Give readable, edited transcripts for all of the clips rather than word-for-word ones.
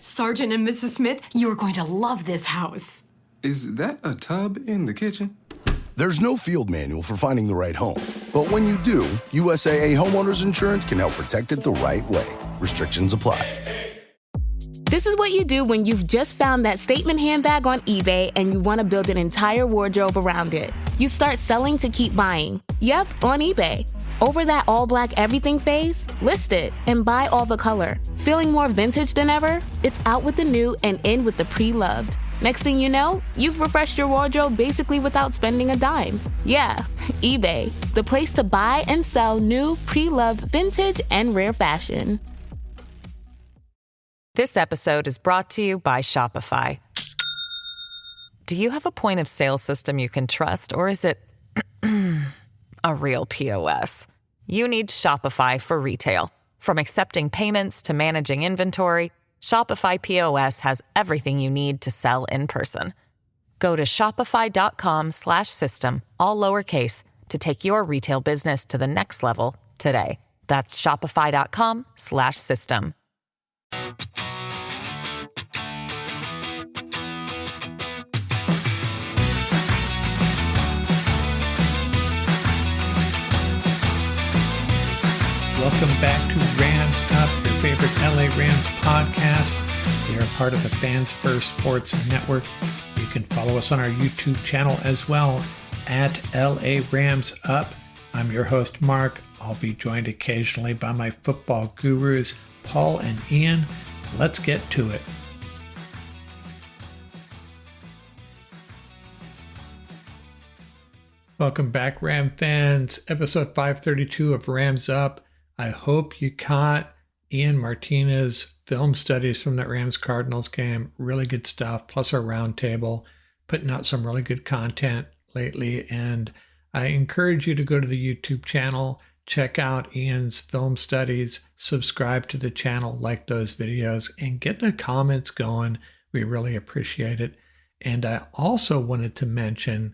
Sergeant and Mrs. Smith, you're going to love this house. Is that a tub in the kitchen? There's no field manual for finding the right home. But when you do, USAA Homeowners Insurance can help protect it the right way. Restrictions apply. This is what you do when you've just found that statement handbag on eBay and you want to build an entire wardrobe around it. You start selling to keep buying. Yep, on eBay. Over that all-black everything phase, list it and buy all the color. Feeling more vintage than ever? It's out with the new and in with the pre-loved. Next thing you know, you've refreshed your wardrobe basically without spending a dime. Yeah, eBay, the place to buy and sell new, pre-loved vintage and rare fashion. This episode is brought to you by Shopify. Do you have a point of sale system you can trust, or is it a real POS? You need Shopify for retail. From accepting payments to managing inventory, Shopify POS has everything you need to sell in person. Go to shopify.com/system, all lowercase, to take your retail business to the next level today. That's shopify.com/system. Welcome back to Rams Up, your favorite LA Rams podcast. We are part of the Fans First Sports Network. You can follow us on our YouTube channel as well, at LA Rams Up. I'm your host, Mark. I'll be joined occasionally by my football gurus, Paul and Ian. Let's get to it. Welcome back, Ram fans. Episode 532 of Rams Up. I hope you caught Ian Martinez film studies from that Rams-Cardinals game. Really good stuff, plus our roundtable, putting out some really good content lately. And I encourage you to go to the YouTube channel, check out Ian's film studies, subscribe to the channel, like those videos, and get the comments going. We really appreciate it. And I also wanted to mention,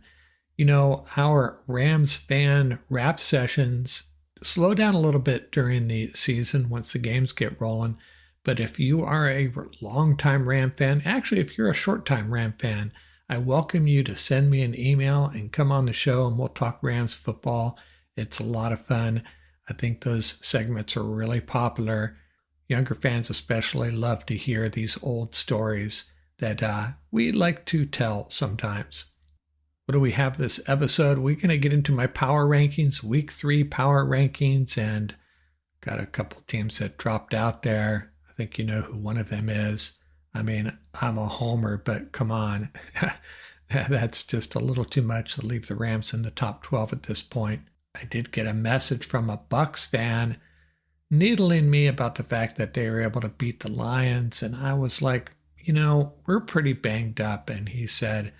our Rams fan rap sessions slow down a little bit during the season once the games get rolling. But if you are a longtime Ram fan, actually, if you're a short-time Ram fan, I welcome you to send me an email and come on the show and we'll talk Rams football. It's a lot of fun. I think those segments are really popular. Younger fans especially love to hear these old stories that we like to tell sometimes. What do we have this episode? We're going to get into my power rankings, week 3 power rankings, and got a couple teams that dropped out there. I think you know who one of them is. I mean, I'm a homer, but come on. That's just a little too much to leave the Rams in the top 12 at this point. I did get a message from a Bucs fan needling me about the fact that they were able to beat the Lions, and I was like, we're pretty banged up. And he said,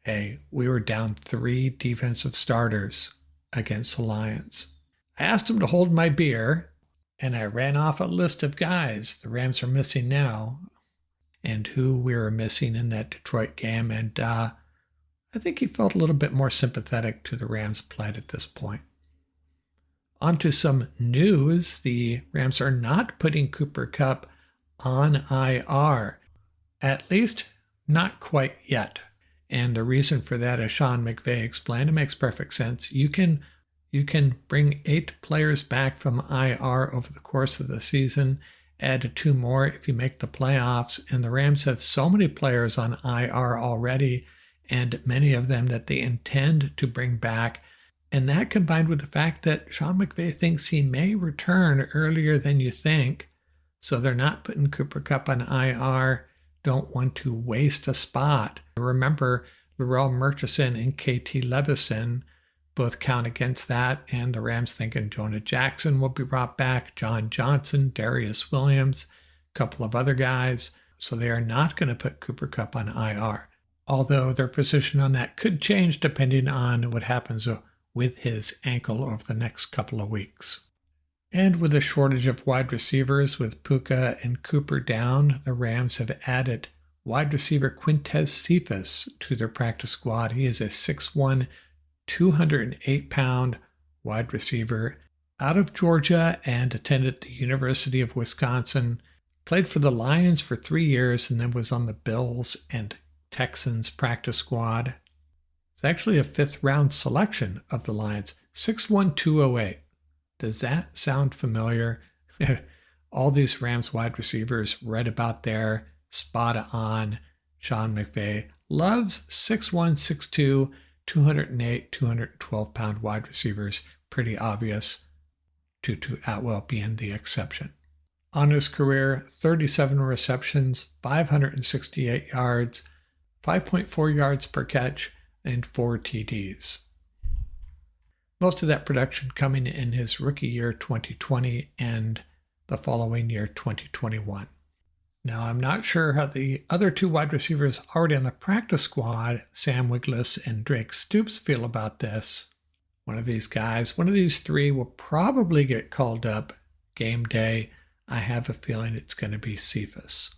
hey, we were down 3 defensive starters against the Lions. I asked him to hold my beer, and I ran off a list of guys the Rams are missing now and who we were missing in that Detroit game. And I think he felt a little bit more sympathetic to the Rams' plight at this point. On to some news. The Rams are not putting Cooper Kupp on IR, at least not quite yet. And the reason for that, as Sean McVay explained, it makes perfect sense. You can bring 8 players back from IR over the course of the season, add 2 more if you make the playoffs. And the Rams have so many players on IR already, and many of them that they intend to bring back. And that combined with the fact that Sean McVay thinks he may return earlier than you think, so they're not putting Cooper Kupp on IR, don't want to waste a spot. Remember, Larrell Murchison and KT Levison both count against that, and the Rams thinking Jonah Jackson will be brought back, John Johnson, Darius Williams, a couple of other guys. So they are not going to put Cooper Kupp on IR, although their position on that could change depending on what happens with his ankle over the next couple of weeks. And with a shortage of wide receivers with Puka and Cooper down, the Rams have added wide receiver Quintez Cephas to their practice squad. He is a 6'1", 208-pound wide receiver out of Georgia and attended the University of Wisconsin. Played for the Lions for 3 years and then was on the Bills and Texans practice squad. It's actually a 5th round selection of the Lions, 6'1", 208. Does that sound familiar? All these Rams wide receivers read about there, spot on. Sean McVay loves 6'1", 6'2", 208, 212-pound wide receivers. Pretty obvious. Tutu Atwell being the exception. On his career, 37 receptions, 568 yards, 5.4 yards per catch, and 4 TDs. Most of that production coming in his rookie year 2020 and the following year 2021. Now, I'm not sure how the other 2 wide receivers already on the practice squad, Sam Wiglusz and Drake Stoops, feel about this. One of these guys, one of these 3 will probably get called up game day. I have a feeling it's going to be Cephus.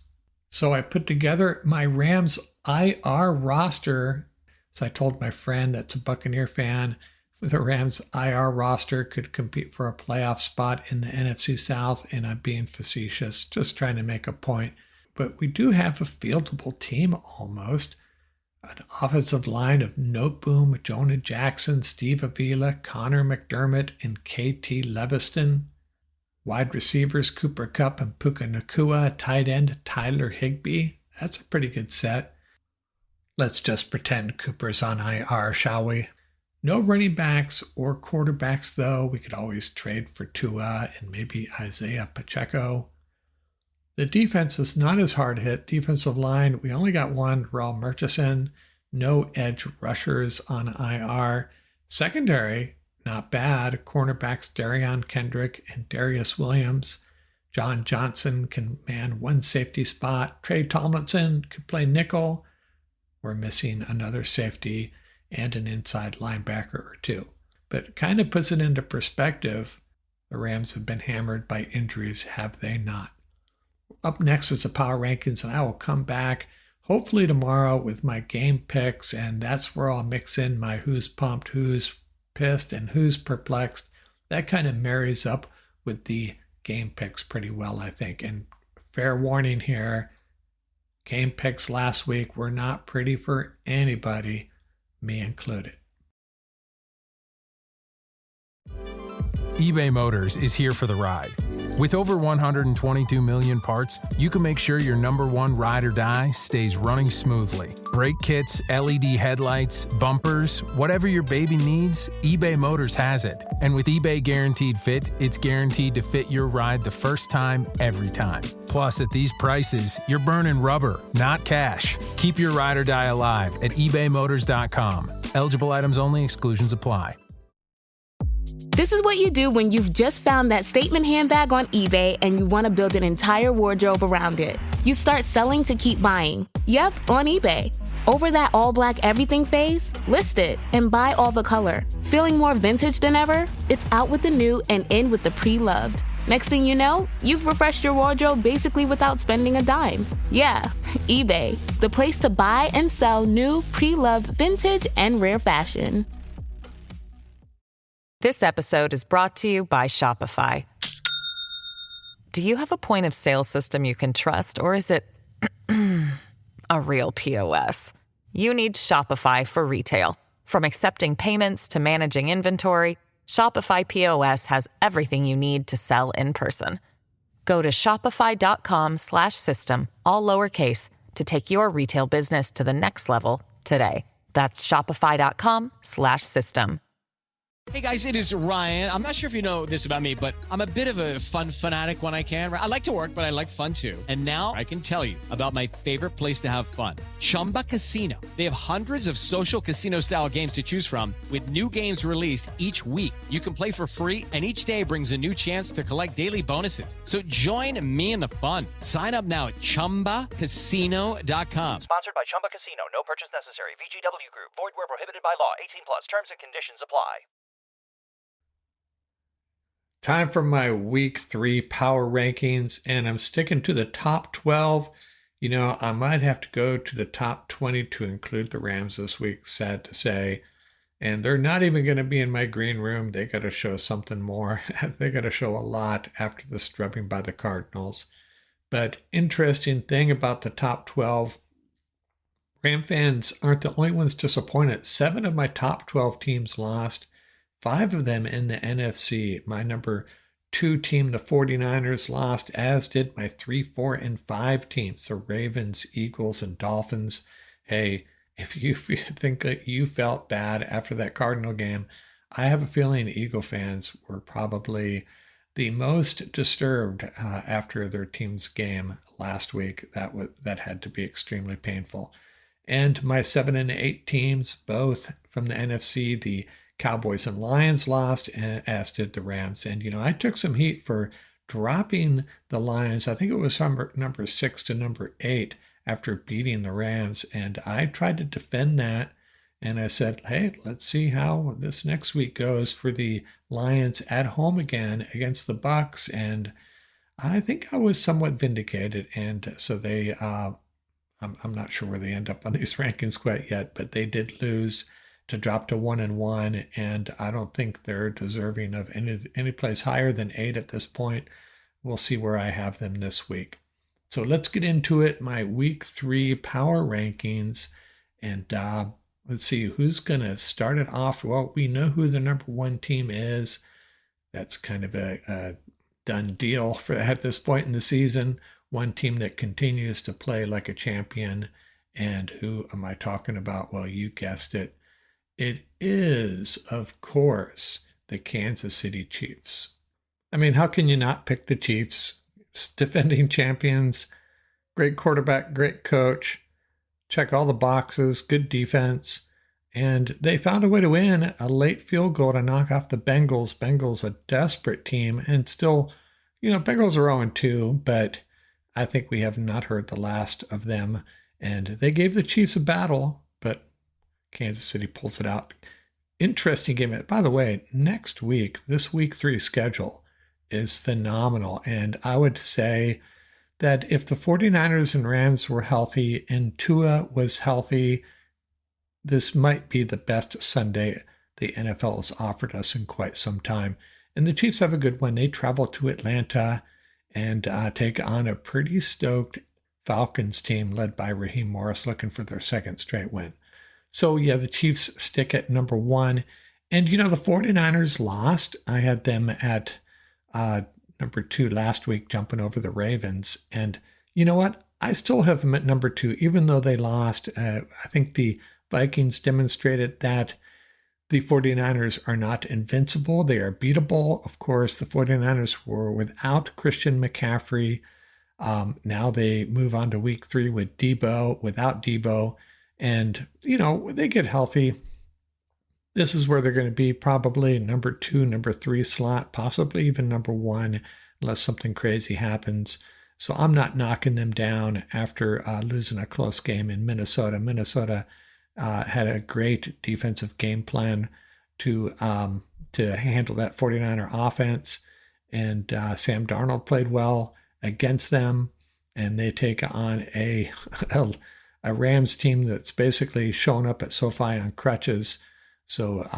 So I put together my Rams IR roster. So I told my friend that's a Buccaneer fan, the Rams IR roster could compete for a playoff spot in the NFC South, and I'm being facetious, just trying to make a point. But we do have a fieldable team almost. An offensive line of Noteboom, Jonah Jackson, Steve Avila, Connor McDermott, and KT Leviston. Wide receivers Cooper Kupp and Puka Nacua. Tight end Tyler Higbee. That's a pretty good set. Let's just pretend Cooper's on IR, shall we? No running backs or quarterbacks, though. We could always trade for Tua and maybe Isaiah Pacheco. The defense is not as hard hit. Defensive line, we only got one, Raul Murchison. No edge rushers on IR. Secondary, not bad. Cornerbacks Darion Kendrick and Darius Williams. John Johnson can man one safety spot. Trey Tomlinson could play nickel. We're missing another safety and an inside linebacker or 2. But it kind of puts it into perspective. The Rams have been hammered by injuries, have they not? Up next is the Power Rankings, and I will come back hopefully tomorrow with my game picks, and that's where I'll mix in my who's pumped, who's pissed, and who's perplexed. That kind of marries up with the game picks pretty well, I think. And fair warning here, game picks last week were not pretty for anybody, me included. eBay Motors is here for the ride. With over 122 million parts, you can make sure your number one ride or die stays running smoothly. Brake kits, LED headlights, bumpers, whatever your baby needs, eBay Motors has it. And with eBay Guaranteed Fit, it's guaranteed to fit your ride the first time, every time. Plus, at these prices, you're burning rubber, not cash. Keep your ride or die alive at ebaymotors.com. Eligible items only, exclusions apply. This is what you do when you've just found that statement handbag on eBay and you want to build an entire wardrobe around it. You start selling to keep buying. Yep, on eBay. Over that all-black everything phase? List it and buy all the color. Feeling more vintage than ever? It's out with the new and in with the pre-loved. Next thing you know, you've refreshed your wardrobe basically without spending a dime. Yeah, eBay, the place to buy and sell new, pre-loved, vintage, and rare fashion. This episode is brought to you by Shopify. Do you have a point of sale system you can trust, or is it a real POS? You need Shopify for retail. From accepting payments to managing inventory, Shopify POS has everything you need to sell in person. Go to shopify.com/system, all lowercase, to take your retail business to the next level today. That's shopify.com/system. Hey guys, it is Ryan. I'm not sure if you know this about me, but I'm a bit of a fun fanatic when I can. I like to work, but I like fun too. And now I can tell you about my favorite place to have fun, Chumba Casino. They have hundreds of social casino style games to choose from with new games released each week. You can play for free and each day brings a new chance to collect daily bonuses. So join me in the fun. Sign up now at ChumbaCasino.com. Sponsored by Chumba Casino. No purchase necessary. VGW Group. Void where prohibited by law. 18 plus. Terms and conditions apply. Time for my week 3 power rankings, and I'm sticking to the top 12. You know, I might have to go to the top 20 to include the Rams this week, sad to say. And they're not even going to be in my green room. They got to show something more. They got to show a lot after the drubbing by the Cardinals. But interesting thing about the top 12, Ram fans aren't the only ones disappointed. 7 of my top 12 teams lost, 5 of them in the NFC. My number 2 team, the 49ers, lost, as did my 3, 4, and 5 teams, the Ravens, Eagles, and Dolphins. Hey, if you think that you felt bad after that Cardinal game, I have a feeling Eagle fans were probably the most disturbed after their team's game last week. That had to be extremely painful. And my 7 and 8 teams, both from the NFC, the Cowboys and Lions lost, as did the Rams. And, I took some heat for dropping the Lions. I think it was from number 6 to number 8 after beating the Rams. And I tried to defend that. And I said, hey, let's see how this next week goes for the Lions at home again against the Bucks. And I think I was somewhat vindicated. And so they, I'm not sure where they end up on these rankings quite yet, but they did lose to drop to 1-1. And I don't think they're deserving of any place higher than 8 at this point. We'll see where I have them this week. So let's get into it. My week 3 power rankings. And, let's see who's going to start it off. Well, we know who the number 1 team is. That's kind of a done deal for at this point in the season. One team that continues to play like a champion. And who am I talking about? Well, you guessed it. It is, of course, the Kansas City Chiefs. I mean, how can you not pick the Chiefs? Defending champions, great quarterback, great coach. Check all the boxes, good defense, and they found a way to win a late field goal to knock off the Bengals. Bengals, a desperate team, and still, Bengals are 0-2, but I think we have not heard the last of them, and they gave the Chiefs a battle, but Kansas City pulls it out. Interesting game. By the way, next week, this week 3 schedule is phenomenal, and I would say that if the 49ers and Rams were healthy and Tua was healthy, this might be the best Sunday the NFL has offered us in quite some time. And the Chiefs have a good one. They travel to Atlanta and take on a pretty stoked Falcons team led by Raheem Morris, looking for their 2nd straight win. So, yeah, the Chiefs stick at number 1. And, the 49ers lost. I had them at number 2 last week, jumping over the Ravens. And you know what? I still have them at number 2, even though they lost. I think the Vikings demonstrated that the 49ers are not invincible. They are beatable. Of course, the 49ers were without Christian McCaffrey. Now they move on to week 3 with Debo, without Debo. And, they get healthy. This is where they're going to be, probably number 2, number 3 slot, possibly even number 1, unless something crazy happens. So I'm not knocking them down after losing a close game in Minnesota. Minnesota had a great defensive game plan to handle that 49er offense, and Sam Darnold played well against them, and they take on a Rams team that's basically shown up at SoFi on crutches. So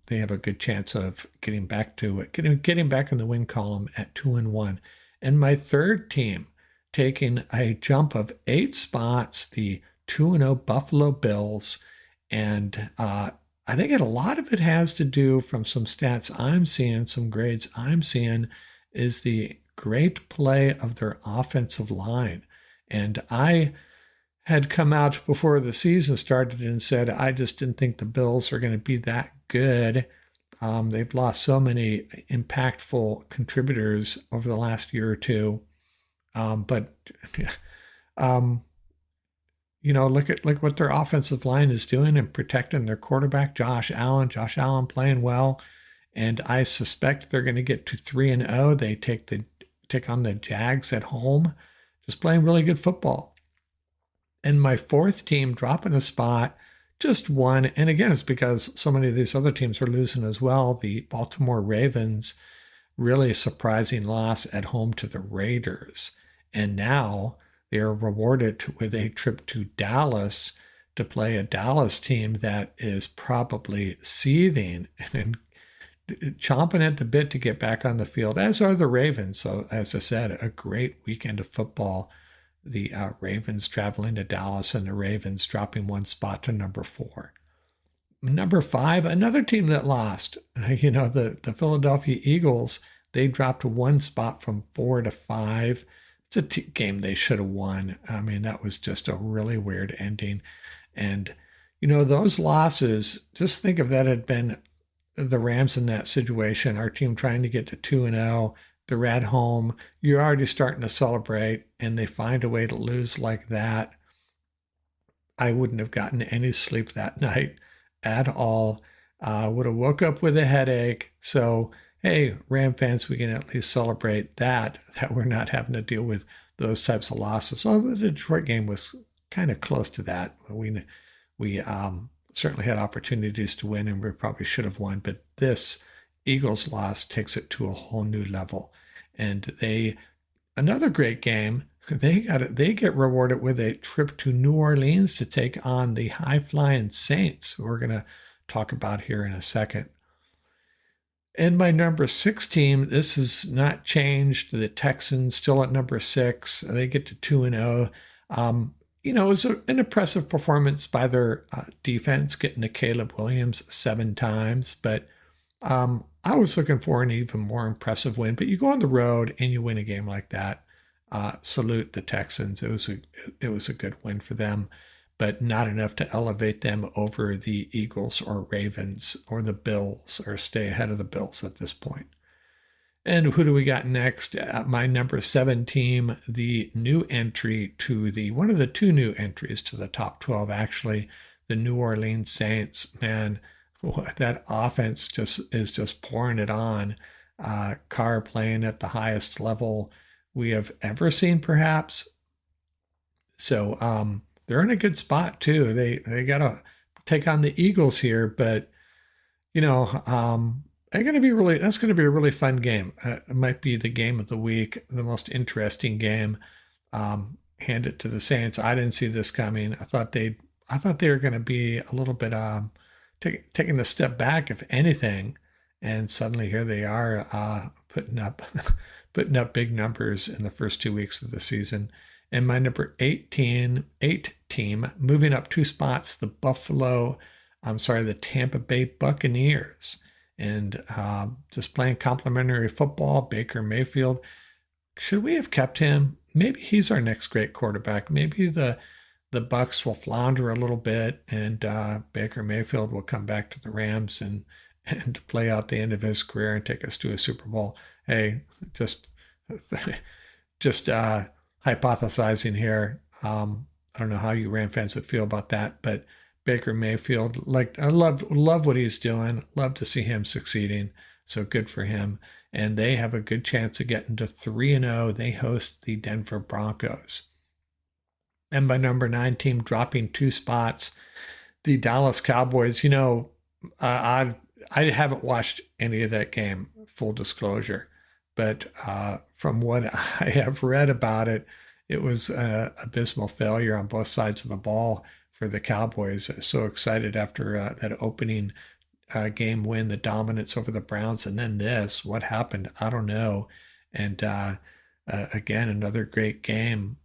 they have a good chance of getting back in the win column at 2-1. And my 3rd team taking a jump of 8 spots, the 2-0 Buffalo Bills. And I think a lot of it has to do, from some stats I'm seeing, some grades I'm seeing, is the great play of their offensive line. And I had come out before the season started and said, I just didn't think the Bills are going to be that good. They've lost so many impactful contributors over the last year or 2. But look at what their offensive line is doing and protecting their quarterback, Josh Allen. Josh Allen playing well. And I suspect they're going to get to 3-0. They take on the Jags at home, just playing really good football. And my 4th team dropping a spot, just 1. And again, it's because so many of these other teams are losing as well. The Baltimore Ravens, really a surprising loss at home to the Raiders. And now they are rewarded with a trip to Dallas to play a Dallas team that is probably seething and chomping at the bit to get back on the field, as are the Ravens. So, as I said, a great weekend of football. The Ravens traveling to Dallas, and the Ravens dropping one spot to number 4. Number 5, another team that lost. The Philadelphia Eagles, they dropped one spot from 4 to 5. It's a game they should have won. I mean, that was just a really weird ending. And, those losses, just think if that had been the Rams in that situation, our team trying to get to 2-0, they're at home, you're already starting to celebrate, and they find a way to lose like that. I wouldn't have gotten any sleep that night at all. Would have woke up with a headache. So, hey, Ram fans, we can at least celebrate that we're not having to deal with those types of losses. Although the Detroit game was kind of close to that. We certainly had opportunities to win, and we probably should have won. But this Eagles loss takes it to a whole new level. And another great game, they get rewarded with a trip to New Orleans to take on the high-flying Saints, who we're going to talk about here in a second. And my number 6 team, this has not changed. The Texans still at number 6. They get to 2-0. It was an impressive performance by their defense, getting to Caleb Williams 7 times. But I was looking for an even more impressive win. But you go on the road and you win a game like that. Salute the Texans. It was a good win for them, but not enough to elevate them over the Eagles or Ravens or the Bills, or stay ahead of the Bills at this point. And who do we got next? My number 7 team, the new entry to one of the 2 new entries to the top 12, actually, the New Orleans Saints. Man, that offense is just pouring it on. Carr playing at the highest level we have ever seen, perhaps. So they're in a good spot too. They got to take on the Eagles here, but that's going to be a really fun game. It might be the game of the week, the most interesting game. Hand it to the Saints. I didn't see this coming. I thought they were going to be a little bit taking a step back, if anything, and suddenly here they are putting up big numbers in the first 2 weeks of the season. And my number 8 team, moving up 2 spots, the Tampa Bay Buccaneers. And just playing complimentary football, Baker Mayfield. Should we have kept him? Maybe he's our next great quarterback. Maybe the Bucs will flounder a little bit, and Baker Mayfield will come back to the Rams and play out the end of his career and take us to a Super Bowl. Hey, just hypothesizing here. I don't know how you Ram fans would feel about that, but Baker Mayfield, I love what he's doing. Love to see him succeeding. So good for him. And they have a good chance of getting to 3-0. They host the Denver Broncos. And my number 9 team dropping 2 spots, the Dallas Cowboys. I haven't watched any of that game, full disclosure. But from what I have read about it, it was an abysmal failure on both sides of the ball for the Cowboys. So excited after that opening game win, the dominance over the Browns, and then this. What happened? I don't know. And again, another great game.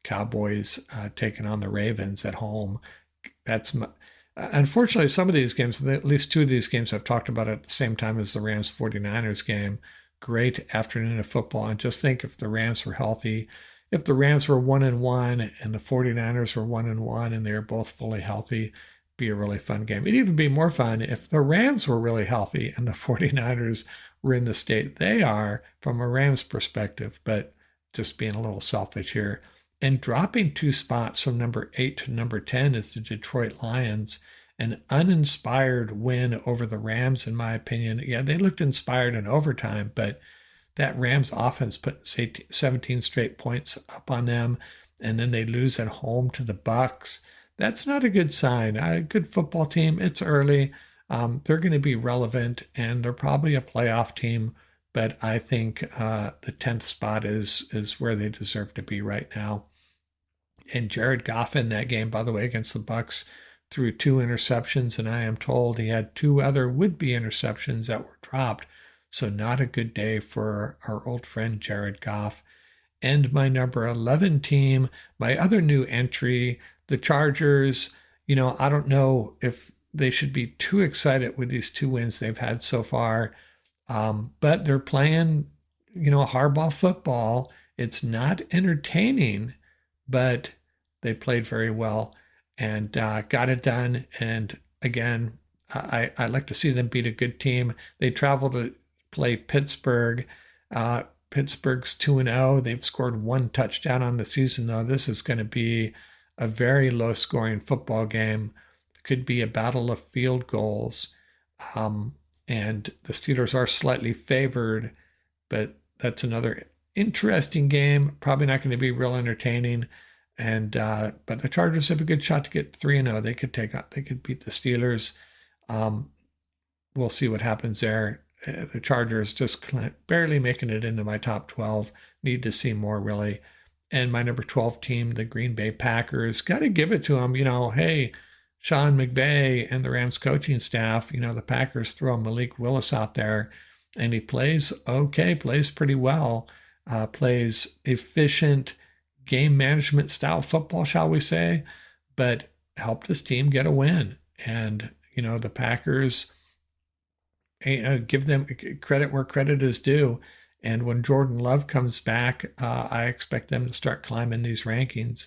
Cowboys taking on the Ravens at home. Unfortunately, some of these games, at least 2 of these games, I've talked about at the same time as the Rams 49ers game. Great afternoon of football. And just think, if the Rams were healthy, if the Rams were 1-1 and the 49ers were 1-1 and they were both fully healthy, it'd be a really fun game. It'd even be more fun if the Rams were really healthy and the 49ers were in the state they are from a Rams perspective, but just being a little selfish here. And dropping 2 spots from number 8 to number 10 is the Detroit Lions. An uninspired win over the Rams, in my opinion. Yeah, they looked inspired in overtime, but that Rams offense put 17 straight points up on them, and then they lose at home to the Bucs. That's not a good sign. A good football team, it's early. They're going to be relevant, and they're probably a playoff team, but I think the 10th spot is where they deserve to be right now. And Jared Goff in that game, by the way, against the Bucs, threw 2 interceptions, and I am told he had 2 other would-be interceptions that were dropped. So not a good day for our old friend Jared Goff. And my number 11 team, my other new entry, the Chargers. I don't know if they should be too excited with these 2 wins they've had so far, but they're playing, hardball football. It's not entertaining, but they played very well and got it done. And again, I'd like to see them beat a good team. They travel to play Pittsburgh. Pittsburgh's 2-0. They've scored 1 touchdown on the season, though. This is going to be a very low-scoring football game. It could be a battle of field goals. And the Steelers are slightly favored, but that's another interesting game. Probably not going to be real entertaining. And but the Chargers have a good shot to get 3-0. They could beat the Steelers. We'll see what happens there. The Chargers just barely making it into my top 12. Need to see more, really. And my number 12 team, the Green Bay Packers, got to give it to them. Hey, Sean McVay and the Rams coaching staff, the Packers throw Malik Willis out there, and he plays okay, plays pretty well, plays efficient game management style football, shall we say, but helped his team get a win. And, the Packers, give them credit where credit is due. And when Jordan Love comes back, I expect them to start climbing these rankings.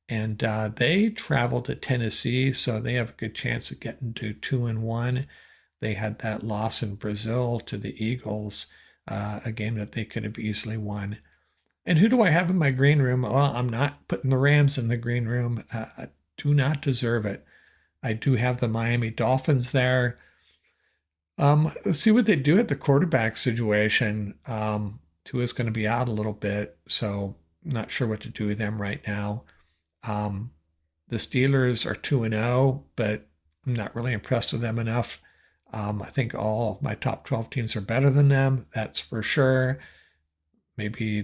And they travel to Tennessee, so they have a good chance of getting to 2-1. They had that loss in Brazil to the Eagles, a game that they could have easily won. And who do I have in my green room? Well, I'm not putting the Rams in the green room. I do not deserve it. I do have the Miami Dolphins there. Let's see what they do at the quarterback situation. Tua's going to be out a little bit, so I'm not sure what to do with them right now. The Steelers are 2-0, but I'm not really impressed with them enough. I think all of my top 12 teams are better than them. That's for sure. Maybe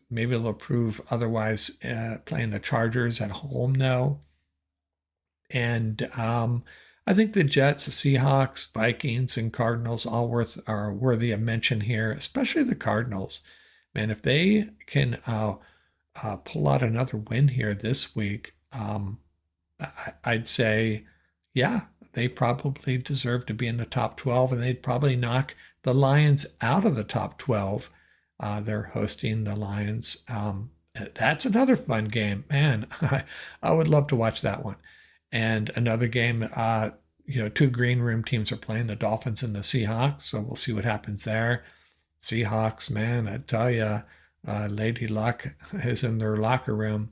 they'll prove otherwise playing the Chargers at home now. And I think the Jets, the Seahawks, Vikings, and Cardinals are worthy of mention here, especially the Cardinals. Man, if they can pull out another win here this week, I'd say, yeah, they probably deserve to be in the top 12, and they'd probably knock the Lions out of the top 12. They're hosting the Lions. That's another fun game. Man, I would love to watch that one. And another game, 2 green room teams are playing, the Dolphins and the Seahawks, so we'll see what happens there. Seahawks, man, I tell you, Lady Luck is in their locker room.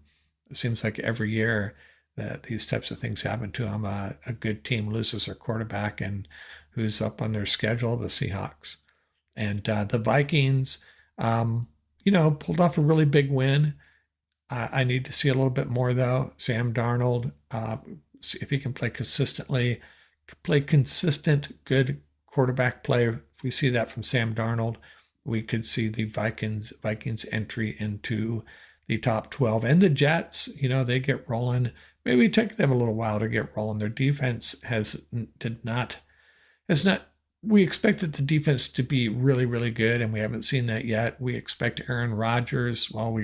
It seems like every year that these types of things happen to them. A good team loses their quarterback, and who's up on their schedule? The Seahawks. And the Vikings, pulled off a really big win. I need to see a little bit more, though. Sam Darnold, see if he can play consistent, good quarterback play. If we see that from Sam Darnold, we could see the Vikings entry into the top 12. And the Jets, they get rolling. Maybe it take them a little while to get rolling. Their defense we expected the defense to be really, really good, and we haven't seen that yet. We expect Aaron Rodgers. Well,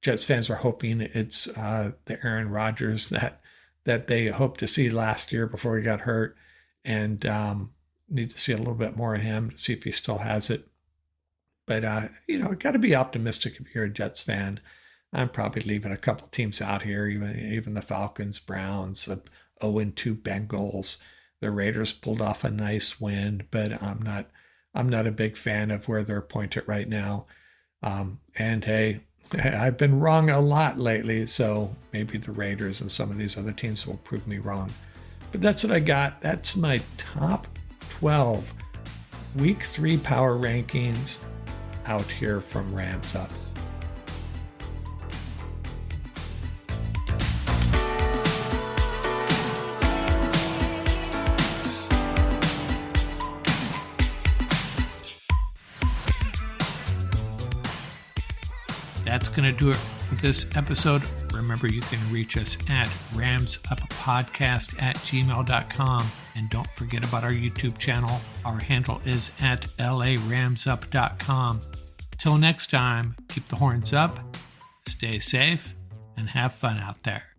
Jets fans are hoping it's the Aaron Rodgers that they hoped to see last year before he got hurt, and need to see a little bit more of him to see if he still has it. But, got to be optimistic if you're a Jets fan. I'm probably leaving a couple teams out here, even the Falcons, Browns, the 0-2 Bengals. The Raiders pulled off a nice win, but I'm not a big fan of where they're pointed right now. And hey, I've been wrong a lot lately, so maybe the Raiders and some of these other teams will prove me wrong. But that's what I got. That's my top 12 Week 3 power rankings out here from Rams Up. That's going to do it for this episode. Remember, you can reach us at ramsuppodcast@gmail.com. And don't forget about our YouTube channel. Our handle is at laramsup.com. Till next time, keep the horns up, stay safe, and have fun out there.